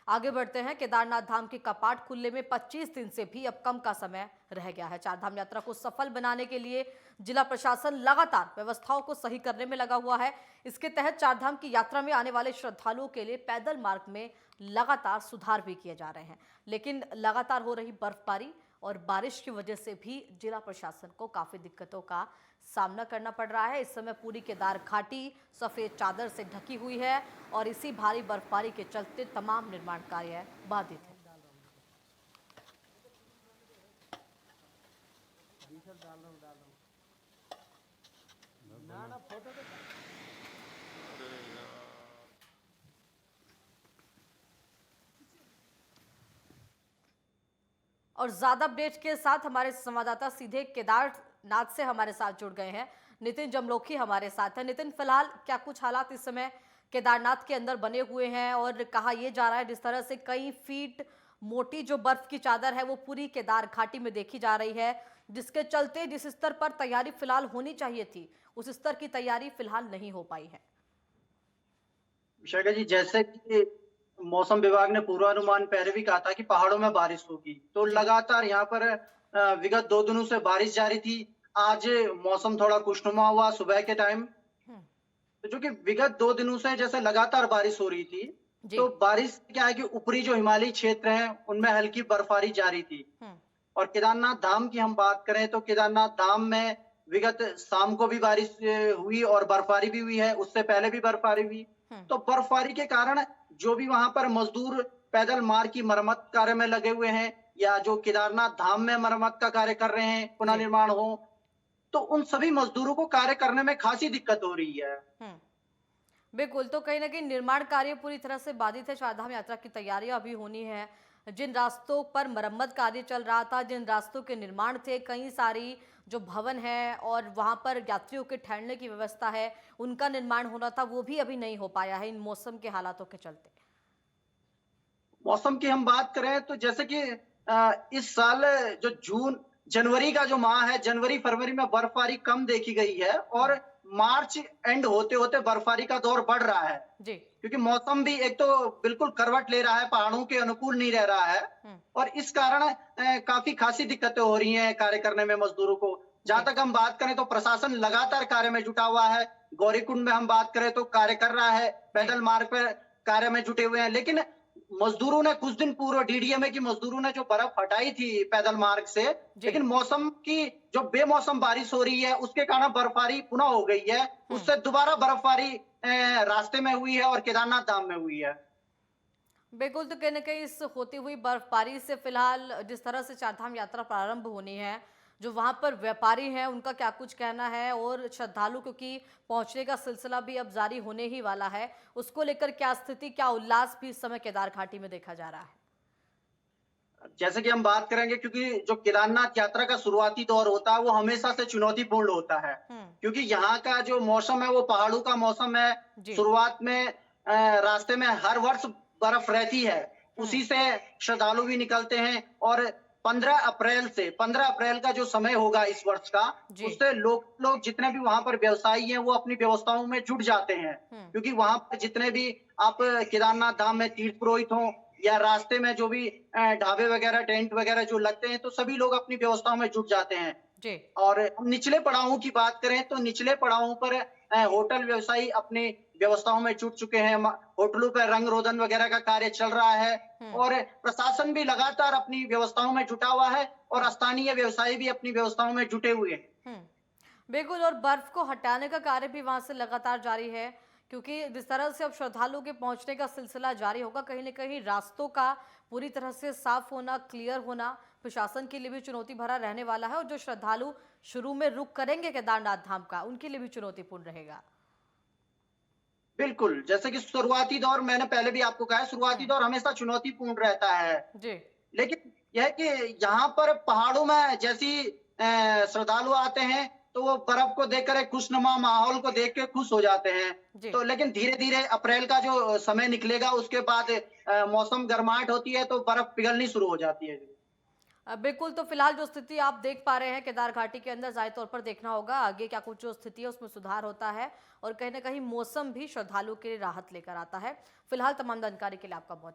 आगे बढ़ते हैं। केदारनाथ धाम के कपाट खुलने में 25 दिन से भी अब कम का समय रह गया है। चारधाम यात्रा को सफल बनाने के लिए जिला प्रशासन लगातार व्यवस्थाओं को सही करने में लगा हुआ है। इसके तहत चारधाम की यात्रा में आने वाले श्रद्धालुओं के लिए पैदल मार्ग में लगातार सुधार भी किए जा रहे हैं, लेकिन लगातार हो रही बर्फबारी और बारिश की वजह से भी जिला प्रशासन को काफी दिक्कतों का सामना करना पड़ रहा है। इस समय पूरी केदार घाटी सफेद चादर से ढकी हुई है और इसी भारी बर्फबारी के चलते तमाम निर्माण कार्य बाधित है। और ज्यादा अपडेट के साथ हमारे संवाददाता सीधे केदारनाथ से हमारे साथ जुड़ गए हैं। नितिन जमलोकी हमारे साथ है। नितिन, फिलहाल क्या कुछ हालात इस समय केदारनाथ के अंदर बने हुए हैं और कहा यह जा रहा है जिस तरह से कई फीट मोटी जो बर्फ की चादर है वो पूरी केदार घाटी में देखी जा रही है, जिसके चलते जिस स्तर पर तैयारी फिलहाल होनी चाहिए थी उस स्तर की तैयारी फिलहाल नहीं हो पाई है। विशाखा जी, जैसे कि मौसम विभाग ने पूर्वानुमान पहले भी कहा था कि पहाड़ों में बारिश होगी, तो जी। लगातार यहाँ पर विगत 2 दिनों से बारिश जारी थी। आज मौसम थोड़ा खुशनुमा हुआ सुबह के टाइम, हम्म। तो जो कि विगत 2 दिनों से जैसे लगातार बारिश हो रही थी, जी। तो बारिश क्या है कि ऊपरी जो हिमालयी क्षेत्र हैं, उनमें हल्की बर्फबारी जारी थी। हम्म। और केदारनाथ धाम की हम बात करें तो केदारनाथ धाम में विगत शाम को भी बारिश हुई और बर्फबारी भी हुई है, उससे पहले भी बर्फबारी हुई। हम्म। तो बर्फबारी के कारण जो भी वहां पर मजदूर पैदल मार्ग की मरम्मत कार्य में लगे हुए हैं या जो केदारनाथ धाम में मरम्मत का कार्य कर रहे हैं, पुनः जी। निर्माण हो, तो उन सभी मजदूरों को कार्य करने में खासी दिक्कत हो रही है। हम्म। बिल्कुल, तो कहीं न कहीं निर्माण कार्य पूरी तरह से बाधित है। चारधाम यात्रा की तैयारियां अभी होनी है। जिन रास्तों पर मरम्मत कार्य चल रहा था, जिन रास्तों के निर्माण थे, कई सारी जो भवन है और वहां पर यात्रियों के ठहरने की व्यवस्था है, उनका निर्माण होना था, वो भी अभी नहीं हो पाया है इन मौसम के हालातों के चलते। मौसम की हम बात करें तो जैसे कि इस साल जो जून जनवरी का जो माह है, जनवरी फरवरी में बर्फबारी कम देखी गई है और हम्म। मार्च एंड होते होते बर्फबारी का दौर बढ़ रहा है, जी। क्योंकि मौसम भी एक तो बिल्कुल करवट ले रहा है, पहाड़ों के अनुकूल नहीं रह रहा है हम्म। और इस कारण काफी खासी दिक्कतें हो रही हैं कार्य करने में मजदूरों को। जहां जी। तक हम बात करें तो प्रशासन लगातार कार्य में जुटा हुआ है। गौरीकुंड में हम बात करें तो कार्य कर रहा है, जी। पैदल मार्ग पर कार्य में जुटे हुए हैं, लेकिन मजदूरों ने कुछ दिन पूर्व डीडीएमए की मजदूरों ने जो बर्फ हटाई थी पैदल मार्ग से, जी। लेकिन मौसम की जो बेमौसम बारिश हो रही है उसके कारण बर्फबारी पुनः हो गई है। हम्म। उससे दोबारा बर्फबारी रास्ते में हुई है और केदारनाथ धाम में हुई है। बिल्कुल, तो कहीं न कहीं इस होती हुई बर्फबारी से फिलहाल जिस तरह से चारधाम यात्रा प्रारंभ होनी है, जो वहाँ पर व्यापारी हैं उनका क्या कुछ कहना है और श्रद्धालु क्योंकि पहुँचने का सिलसिला भी अब जारी होने ही वाला है, उसको लेकर क्या स्थिति, क्या उल्लास भी इस समय केदार घाटी में देखा जा रहा है? जैसे कि हम बात करेंगे, क्योंकि जो केदारनाथ यात्रा का शुरुआती दौर होता है वो हमेशा से चुनौतीपूर्ण होता है, हुँ। क्योंकि यहाँ का जो मौसम है वो पहाड़ों का मौसम है। जी। शुरुआत में रास्ते में हर वर्ष बर्फ रहती है, हुँ। उसी से श्रद्धालु भी निकलते हैं और 15 अप्रैल का जो समय होगा इस वर्ष का, जी। उससे लोग जितने भी वहां पर व्यवसायी हैं वो अपनी व्यवस्थाओं में जुट जाते हैं, हुँ। क्योंकि वहां पर जितने भी आप केदारनाथ धाम में तीर्थ पुरोहित हों या रास्ते में जो भी ढाबे वगैरह टेंट वगैरह जो लगते हैं, तो सभी लोग अपनी व्यवस्थाओं में जुट जाते हैं। जी। और हम निचले पड़ावों की बात करें तो निचले पड़ावों पर होटल व्यवसायी अपनी व्यवस्थाओं में जुट चुके हैं। होटलों पर रंग रोदन वगैरह का कार्य चल रहा है हुँ। और प्रशासन भी लगातार अपनी व्यवस्थाओं में जुटा हुआ है और हुँ। स्थानीय व्यवसायी भी अपनी व्यवस्थाओं में जुटे हुए हैं। हुँ। बिल्कुल, और बर्फ को हटाने का कार्य भी वहां से लगातार जारी है, क्योंकि जिस तरह से अब श्रद्धालुओं के पहुंचने का सिलसिला जारी होगा, कहीं न कहीं रास्तों का पूरी तरह से साफ होना, क्लियर होना प्रशासन के लिए भी चुनौती भरा रहने वाला है और जो श्रद्धालु शुरू में रुक करेंगे केदारनाथ धाम का, उनके लिए भी चुनौतीपूर्ण रहेगा। बिल्कुल, जैसे कि शुरुआती दौर मैंने पहले भी आपको कहा है, शुरुआती हुँ। दौर हमेशा चुनौतीपूर्ण रहता है। जी। लेकिन यह है कि यहाँ पर पहाड़ों में जैसी श्रद्धालु आते हैं, तो वो बर्फ को देखकर एक खुशनुमा माहौल को देख के खुश हो जाते हैं। जी। तो लेकिन धीरे-धीरे अप्रैल का जो समय निकलेगा उसके बाद मौसम गर्माहट होती है तो बर्फ पिघलनी शुरू हो जाती है। बिल्कुल, तो फिलहाल जो स्थिति आप देख पा रहे हैं केदार घाटी के अंदर, ज़ाहिर तौर पर देखना होगा आगे क्या कुछ जो स्थिति है उसमें सुधार होता है और कहीं न कहीं मौसम भी श्रद्धालुओं के लिए राहत लेकर आता है। फिलहाल तमाम जानकारी के लिए आपका बहुत